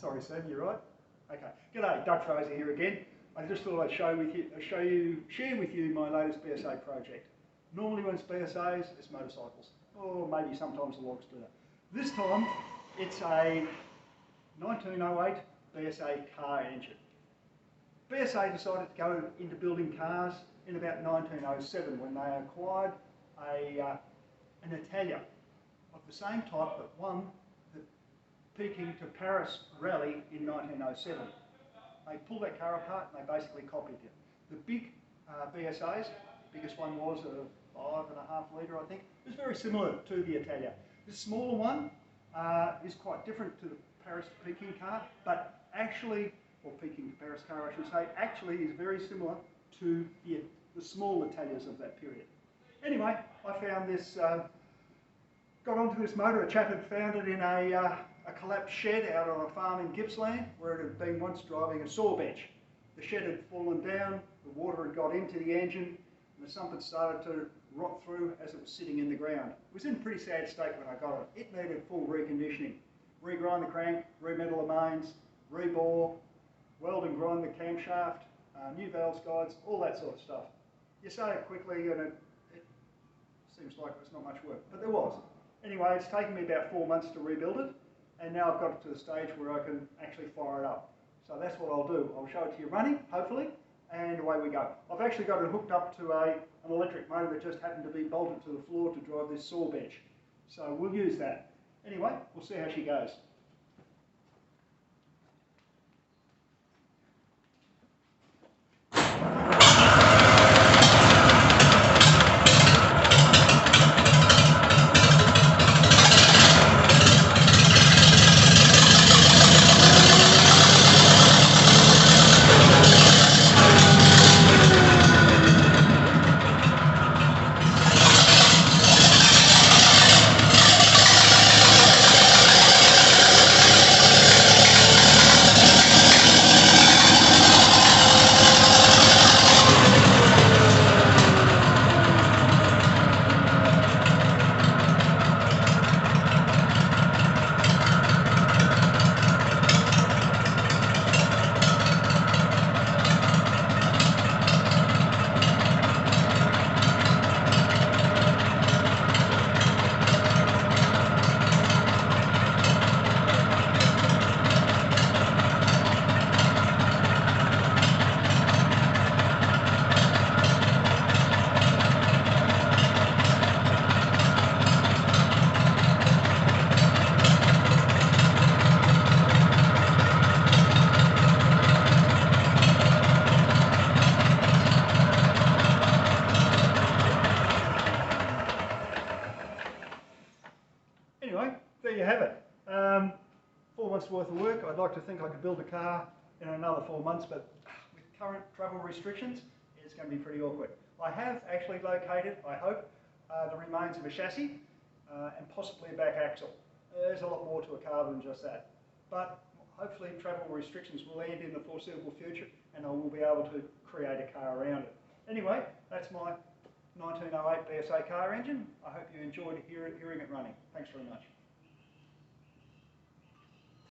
Sorry, Sam, you're right. Okay. G'day, Doug Fraser here again. I just thought I'd share with you my latest BSA project. Normally when it's BSAs, it's motorcycles, or maybe sometimes the logs do that. This time, it's a 1908 BSA car engine. BSA decided to go into building cars in about 1907 when they acquired an Italia of the same type that won the Peking to Paris rally in 1907. They pulled that car apart and they basically copied it. The big BSAs, biggest one was a 5.5 litre, I think. It was very similar to the Italia. The smaller one is quite different to the Paris to Peking car, but actually, or Peking to Paris car I should say, actually is very similar to the small Italias of that period. Anyway, I found this, got onto this motor. A chap had found it in a collapsed shed out on a farm in Gippsland where it had been once driving a saw bench. The shed had fallen down, the water had got into the engine, and the sump had started to rot through as it was sitting in the ground. It was in a pretty sad state when I got it. It needed full reconditioning. Regrind the crank, remetal the mains, rebore, weld and grind the camshaft, new valves guides, all that sort of stuff. You say it quickly and it seems like it's not much work, but there was. Anyway, it's taken me about 4 months to rebuild it, and now I've got it to the stage where I can actually fire it up. So that's what I'll do. I'll show it to you running, hopefully, and away we go. I've actually got it hooked up to an electric motor that just happened to be bolted to the floor to drive this saw bench. So we'll use that. Anyway, we'll see how she goes. Anyway, there you have it. 4 months worth of work. I'd like to think I could build a car in another 4 months, but with current travel restrictions, it's going to be pretty awkward. I have actually located, I hope, the remains of a chassis and possibly a back axle. There's a lot more to a car than just that. But hopefully travel restrictions will end in the foreseeable future and I will be able to create a car around it. Anyway, that's my 1908 BSA car engine. I hope you enjoyed hearing it running. Thanks very much.